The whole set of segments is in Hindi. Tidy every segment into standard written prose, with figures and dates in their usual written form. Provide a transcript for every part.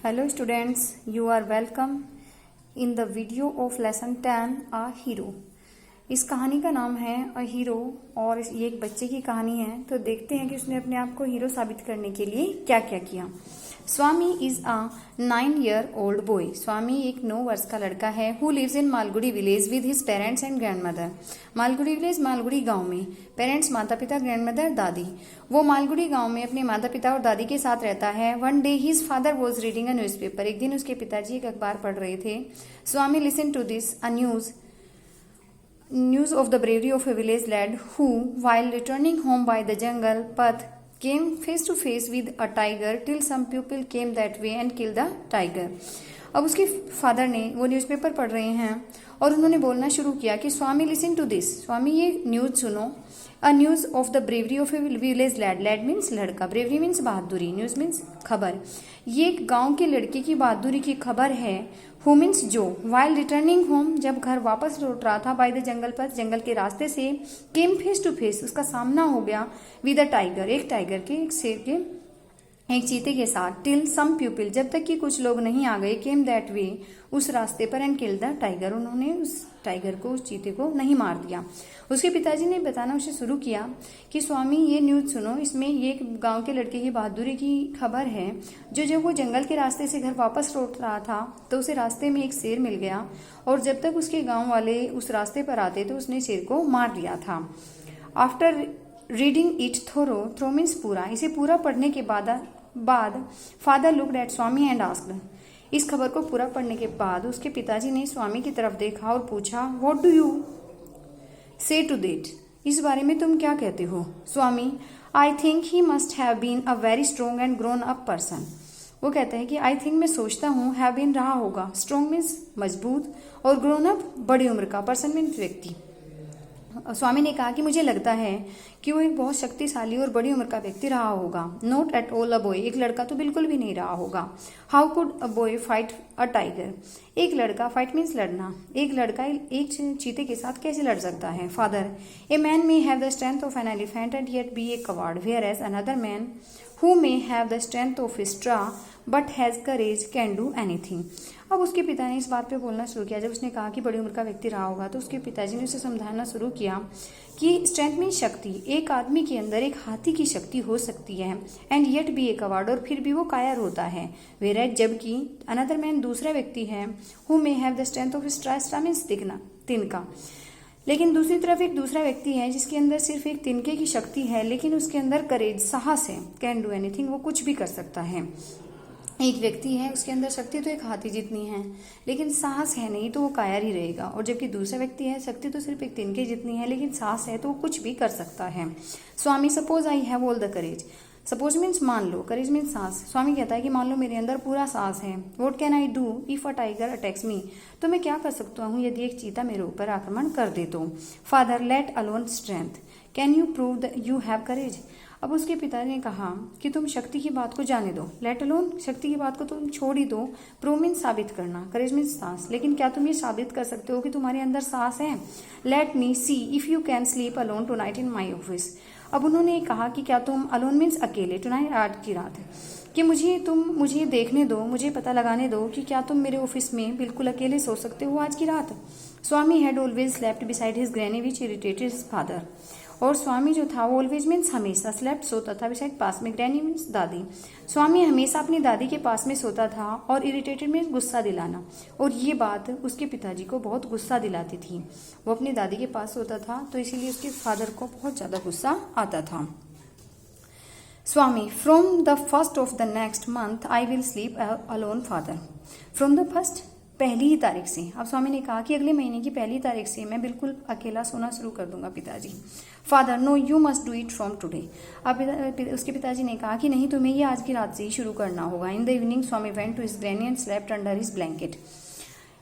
Hello students, you are welcome in the video of lesson 10 A Hero। इस कहानी का नाम है अ हीरो और ये एक बच्चे की कहानी है। तो देखते हैं कि उसने अपने आप को हीरो साबित करने के लिए क्या क्या किया। स्वामी इज अ 9-year-old boy। स्वामी एक 9 वर्ष का लड़का है who lives in Malgudi village with his parents and grandmother. Malgudi village Malgudi गांव में, पेरेंट्स माता पिता, ग्रैंडमदर दादी। वो मालगुडी गांव में अपने माता पिता और दादी के साथ रहता है। One day his father was reading a newspaper. एक दिन उसके पिताजी एक अखबार पढ़ रहे थे। Swami listen to this a news of the bravery of a village lad who, while returning home by the jungle path, came face to face with a tiger till some people came that way and killed the tiger। अब उसके फादर ने वो न्यूज़पेपर पढ़ रहे हैं और उन्होंने बोलना शुरू किया कि Swami listen to this, Swami ये न्यूज़ सुनो। A news of the bravery of a village lad. Lad means लड़का, ब्रेवरी मीन्स बहादुरी, न्यूज़ मीन्स खबर। ये एक गांव के लड़के की बहादुरी की खबर है। हु मीन्स जो, वाइल रिटर्निंग होम जब घर वापस लौट रहा था, बाय द जंगल पर जंगल के रास्ते से, केम फेस टू फेस उसका सामना हो गया विद अ टाइगर, एक टाइगर के, एक शेर के, एक चीते के साथ। टिल सम पीपल जब तक कि कुछ लोग नहीं आ गए, केम दैट वे उस रास्ते पर, एंड किल द टाइगर उन्होंने उस टाइगर को, उस चीते को नहीं मार दिया। उसके पिताजी ने बताना उसे शुरू किया कि स्वामी ये न्यूज़ सुनो, इसमें ये एक गांव के लड़के की बहादुरी की खबर है जो जब वो जंगल के रास्ते से घर वापस लौट रहा था तो उसे रास्ते में एक शेर मिल गया और जब तक उसके गांव वाले उस रास्ते पर आते तो उसने शेर को मार दिया था। After reading it through means पूरा, इसे पूरा पढ़ने के बाद father looked at Swami and asked, इस खबर को पूरा पढ़ने के बाद उसके पिताजी ने स्वामी की तरफ देखा और पूछा, what do you say to that, इस बारे में तुम क्या कहते हो। Swami, I think he must have been a very strong and grown up person. वो कहता है कि आई थिंक, मैं सोचता हूँ, हैव बीन रहा होगा, स्ट्रॉन्ग मीन्स मजबूत और ग्रोन अप बड़ी उम्र का, पर्सन मीन्स व्यक्ति। स्वामी ने कहा कि मुझे लगता है कि वो एक बहुत शक्तिशाली और बड़ी उम्र का व्यक्ति रहा होगा। Not at all a boy, एक लड़का तो बिल्कुल भी नहीं रहा होगा। How could a boy fight a tiger, एक लड़का, फाइट मीन्स लड़ना, एक लड़का एक चीते के साथ कैसे लड़ सकता है। Father, a man may have the strength of an elephant and yet be a coward, whereas another man who may have the strength of a straw but has courage can do anything. अब उसके पिता ने इस बात पे बोलना शुरू किया। जब उसने कहा कि बड़ी उम्र का व्यक्ति रहा होगा तो उसके पिताजी ने उसे समझाना शुरू किया कि स्ट्रेंथ मीन शक्ति, एक आदमी के अंदर एक हाथी की शक्ति हो सकती है, and yet be a covered, और फिर भी वो कायर होता है। वेयर एज, जबकि अनदर मैन, दूसरा व्यक्ति है, who may have the strength of straw, straw means तिनका, लेकिन दूसरी तरफ एक दूसरा व्यक्ति है जिसके अंदर सिर्फ एक तिनके की शक्ति है लेकिन उसके अंदर करेज, साहस है, कैन डू एनीथिंग, वो कुछ भी कर सकता है। एक व्यक्ति है उसके अंदर शक्ति तो एक हाथी जितनी है लेकिन साहस है नहीं तो वो कायर ही रहेगा, और जबकि दूसरा व्यक्ति है शक्ति तो सिर्फ एक तिनके जितनी है लेकिन साहस है तो वो कुछ भी कर सकता है। Swami, suppose I have all the courage, suppose means मान लो, करेज मीन्स साहस। स्वामी कहता है कि मान लो मेरे अंदर पूरा साहस है। What can I do if a tiger attacks me, तो मैं क्या कर सकता हूँ यदि एक चीता मेरे ऊपर आक्रमण कर दे तो। Father, let alone strength, can you prove that you have courage. अब उसके पिता ने कहा कि तुम शक्ति की बात को जाने दो, लेट अलोन, शक्ति की बात को तुम छोड़ ही दो, प्रूव मीन्स साबित करना, करेज मीन्स साहस, लेकिन क्या तुम ये साबित कर सकते हो कि तुम्हारे अंदर साहस है। Let me see if you can sleep alone tonight in my office. अब उन्होंने कहा कि क्या तुम, अलोन मीन्स अकेले, टुनाइट आज की रात, कि मुझे देखने दो, मुझे पता लगाने दो कि क्या तुम मेरे ऑफिस में बिल्कुल अकेले सो सकते हो आज की रात। Swami had always slept beside his granny which irritated his father, और स्वामी जो था वो ऑलवेज मीन्स हमेशा, स्लेप्ट सोता था, बिसाइड पास में, ग्रैनी मीन्स दादी। स्वामी हमेशा अपनी दादी के पास में सोता था, और इरिटेटेड मीन्स गुस्सा दिलाना, और ये बात उसके पिताजी को बहुत गुस्सा दिलाती थी। वो अपनी दादी के पास सोता था तो इसीलिए उसके फादर को बहुत ज्यादा गुस्सा आता था। Swami, from the first of the next month I will sleep alone. Father, from the first, पहली ही तारीख से। अब स्वामी ने कहा कि अगले महीने की पहली तारीख से मैं बिल्कुल अकेला सोना शुरू कर दूंगा। पिताजी, father, no you must do it from today. अब उसके पिताजी ने कहा कि नहीं, तुम्हें ये आज की रात से ही शुरू करना होगा। In the evening Swami went to his granny and slept under his blanket.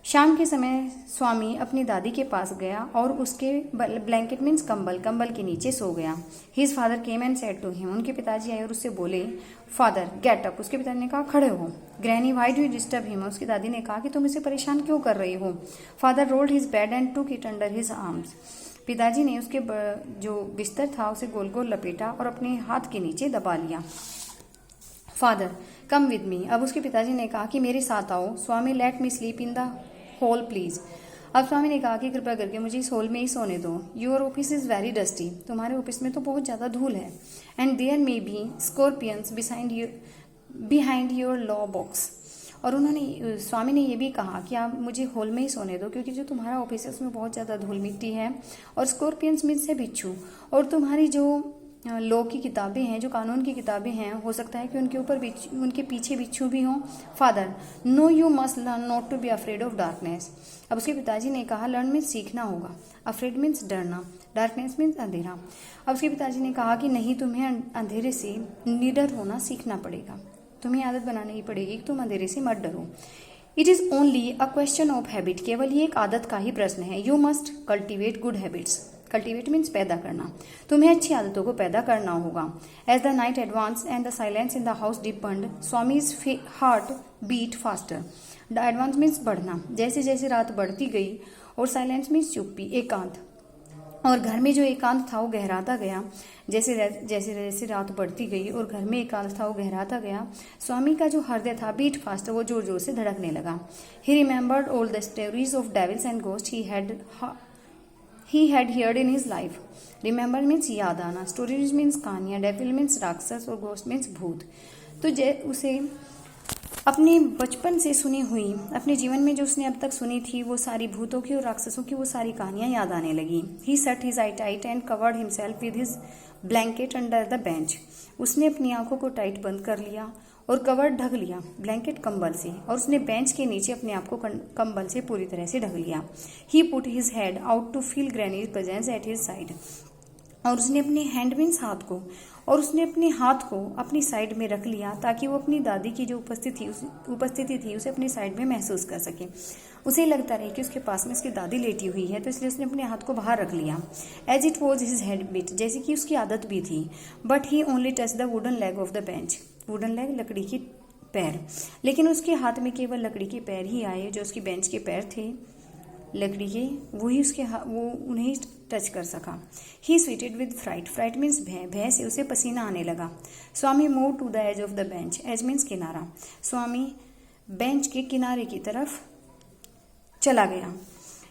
शाम के समय स्वामी अपनी दादी के पास गया और उसके ब्लैंकेट मीन्स कंबल के नीचे सो गया। His father came and said to him, उनके पिताजी आए और उससे बोले, फादर गेट अप, उसके पिताजी ने कहा खड़े हो। Granny, why do you disturb him, उसकी दादी ने कहा कि तुम इसे परेशान क्यों कर रही हो। Father rolled his bed and took it under his arms, पिताजी ने उसके जो बिस्तर था उसे गोल गोल लपेटा और अपने हाथ के नीचे दबा लिया। Father, come with me. अब उसके पिताजी ने कहा कि मेरे साथ आओ। Swami let me sleep in the hall please. अब स्वामी ने कहा कि कृपया करके मुझे इस हॉल में ही सोने दो। Your office is very dusty, तुम्हारे ऑफिस में तो बहुत ज्यादा धूल है। And there may be scorpions behind your law box. और उन्होंने स्वामी ने ये भी कहा कि आप मुझे हॉल में ही सोने दो, क्योंकि जो तुम्हारा ऑफिस है उसमें बहुत ज़्यादा धूल मिट्टी है, और स्कॉर्पियंस मीन्स है बिच्छू, और तुम्हारी जो लॉ की किताबें हैं, जो कानून की किताबें हैं, हो सकता है कि उनके पीछे बिच्छू भी हों। Father, no you must learn not to be afraid of darkness. अब उसके पिताजी ने कहा लर्न मीन्स सीखना होगा, अफ्रेड मीन्स डरना, डार्कनेस मीन्स अंधेरा। अब उसके पिताजी ने कहा कि नहीं, तुम्हें अंधेरे से निडर होना सीखना पड़ेगा, तुम्हें आदत बनानी ही पड़ेगी कि तुम अंधेरे से मत डरो। It is only a question of habit, केवल ये एक आदत का ही प्रश्न है। You must cultivate good habits, cultivate means पैदा करना, तुम्हें अच्छी आदतों को पैदा करना होगा। As the night advance and the silence in the house deepened, Swami's heart beat faster. The advance means बढ़ना, जैसे जैसे रात बढ़ती गई, और साइलेंस मीन्स चुप्पी, एकांत, और घर में जो एकांत था वो गहराता गया। जैसे जैसे जैसे रात बढ़ती गई और घर में एकांत था वो गहराता गया, स्वामी का जो हृदय था बीट फास्ट, वो जोर जोर से धड़कने लगा। He remembered all the stories of devils and ghost he had heard in his life. Remember means याद आना, स्टोरीज मीन्स कहानियां, डेविल मीन्स राक्षस, और घोस्ट मीन्स भूत। तो उसे अपने बचपन से सुनी हुई, अपने जीवन में जो उसने अब तक सुनी थी, वो सारी भूतों की और राक्षसों की वो सारी कहानियां याद आने लगी। He shut his eye tight and covered himself with his blanket under the bench. उसने अपनी आंखों को टाइट बंद कर लिया और कवर ढक लिया, ब्लैंकेट कंबल से, और उसने बेंच के नीचे अपने आप को कंबल से पूरी तरह से ढक लिया। He put his head out to feel granny's presence at his side. और उसने अपने हैंड मीन्स हाथ को, और उसने अपने हाथ को अपनी साइड में रख लिया, ताकि वो अपनी दादी की जो उपस्थिति थी उसे अपनी साइड में महसूस कर सके। उसे लगता रहे कि उसके पास में उसकी दादी लेटी हुई है, तो इसलिए उसने अपने हाथ को बाहर रख लिया। As it was his habit, जैसे कि उसकी आदत भी थी। But he only touch the wooden leg of the bench, wooden leg लकड़ी की पैर, लेकिन उसके हाथ में केवल लकड़ी के पैर ही आए, जो उसकी बेंच के पैर थे लकड़ी के, वही वो उन्हें टच कर सका। He sweated with fright, fright means भय, भय से उसे पसीना आने लगा। Swami move to the edge of the bench, edge means किनारा, स्वामी बेंच के किनारे की तरफ चला गया।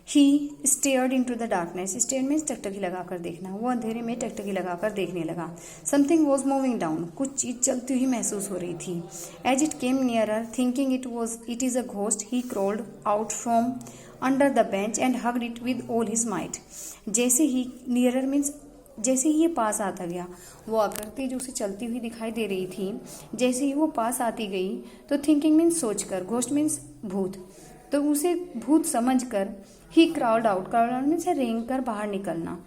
He stared into the darkness, stare means टकटकी लगाकर देखना, वो अंधेरे में टकटकी लगाकर देखने लगा। समथिंग वॉज मूविंग डाउन, कुछ चीज चलती हुई महसूस हो रही थी। As it came nearer thinking it is a ghost, he crawled out from under the bench and hugged it with all his might. जैसे ही नियरर मीन्स जैसे ही ये पास आता गया, वो आकृति जो उसे चलती हुई दिखाई दे रही थी, जैसे ही वो पास आती गई, तो थिंकिंग मीन्स सोचकर, घोस्ट मीन्स भूत, तो उसे भूत समझकर ही क्राउड आउट मीन्स है रेंग कर बाहर निकलना,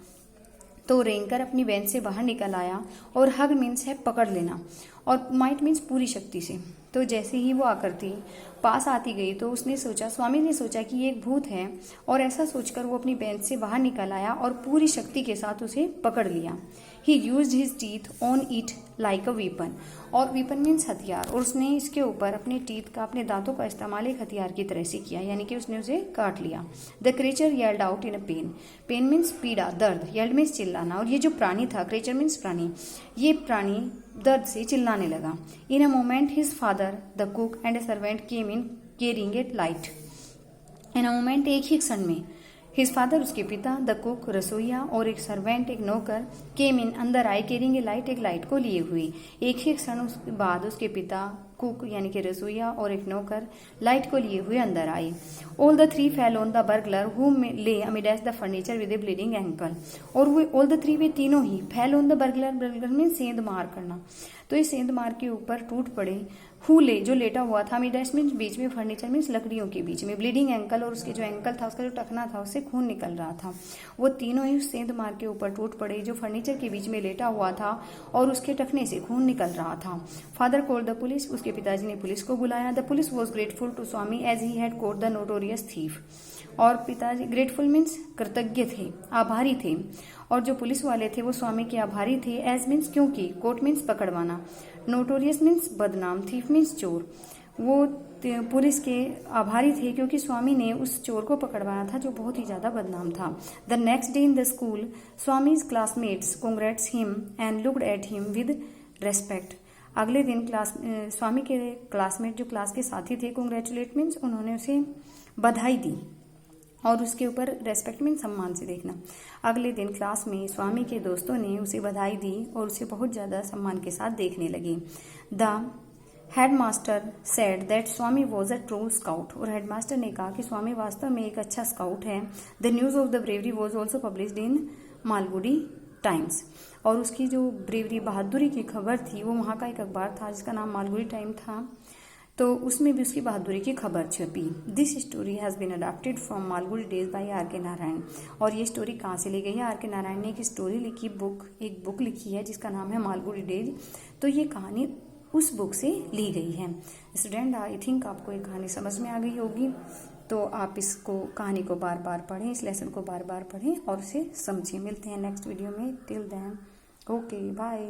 तो रेंग कर अपनी बेंच से बाहर निकल आया। और हग मीन्स है पकड़ लेना, और माइट मीन्स पूरी शक्ति से। तो जैसे ही वो आकृति पास आती गई, तो उसने सोचा, स्वामी ने सोचा कि ये एक भूत है, और ऐसा सोचकर वो अपनी बेंच से बाहर निकल आया और पूरी शक्ति के साथ उसे पकड़ लिया। ही used his teeth on it like a weapon, और वीपन मीन्स हथियार, और उसने इसके ऊपर अपने टीथ का, अपने दांतों का इस्तेमाल एक हथियार की तरह से किया, यानी कि उसने उसे काट लिया। The creature yelled out in a pain, pain means पीड़ा, दर्द, येल्ड मीन्स चिल्लाना, और ये जो प्राणी था, क्रीचर मीन्स प्राणी, ये प्राणी दर्द से चिल्लाने लगा। In a moment his father the cook and a servant came in carrying a light. In a moment, एक ही क्षण में, हिज फादर उसके पिता, द कुक रसोईया, और एक सर्वेंट एक नौकर, केम इन अंदर आए, कैरिंग ए लाइट एक लाइट को लिए हुए। एक ही क्षण उसके बाद उसके पिता, कुक यानी कि रसोईया, और एक नौकर लाइट को लिए हुए अंदर आए। All the three fell on the burglar who lay amidst the furniture with a bleeding ankle, और वो ऑल द थ्री, वे तीनों ही, fell on the burglar, burglar में सेंध मार करना, तो इस सेंध मार के ऊपर टूट पड़े। हु ले, जो लेटा हुआ था, मिडेस्ट मीन्स बीच में, फर्नीचर मीन्स लकड़ियों के बीच में, ब्लीडिंग एंकल, और उसके जो एंकल था, उसका जो टखना था, उससे खून निकल रहा था। वो तीनों ही उस सेंध मार के ऊपर टूट पड़े, जो फर्नीचर के बीच में लेटा हुआ था और उसके टखने से खून निकल रहा था। फादर कॉल्ड द पुलिस, उसके पिताजी ने पुलिस को बुलाया। The police was grateful to Swami as he had caught the notorious thief, और पिताजी, ग्रेटफुल मीन्स कृतज्ञ थे, आभारी थे, और जो पुलिस वाले थे वो स्वामी के आभारी थे। एज मीन्स क्योंकि, कोट मीन्स पकड़वाना, नोटोरियस मीन्स बदनाम, थीफ मीन्स चोर, वो पुलिस के आभारी थे क्योंकि स्वामी ने उस चोर को पकड़वाया था जो बहुत ही ज्यादा बदनाम था। The next day in the school Swami's classmates congrats him and looked at him with respect. अगले दिन स्वामी के क्लासमेट जो क्लास के साथी थे, कॉन्ग्रेचुलेट मीन्स उन्होंने उसे बधाई दी, और उसके ऊपर रेस्पेक्ट मीन सम्मान से देखना। अगले दिन क्लास में स्वामी के दोस्तों ने उसे बधाई दी और उसे बहुत ज़्यादा सम्मान के साथ देखने लगे। The headmaster said that Swami was a true scout, और हेडमास्टर ने कहा कि स्वामी वास्तव में एक अच्छा स्काउट है। The news of the bravery was also published in Malgudi times, और उसकी जो ब्रेवरी बहादुरी की खबर थी वो वहाँ का एक अखबार था जिसका नाम मालगुडी टाइम था, तो उसमें भी उसकी बहादुरी की खबर छपी। This story has been adopted from Malgudi days by R K Narayan, और ये स्टोरी कहाँ से ली गई है? आर के नारायण ने एक स्टोरी लिखी, एक बुक लिखी है जिसका नाम है मालगुडी डेज, तो ये कहानी उस बुक से ली गई है। स्टूडेंट, आई थिंक आपको ये कहानी समझ में आ गई होगी, तो आप इसको कहानी को बार बार पढ़ें, इस लेसन को बार बार पढ़ें और उसे समझें। मिलते हैं नेक्स्ट वीडियो में, टिल देन ओके बाय।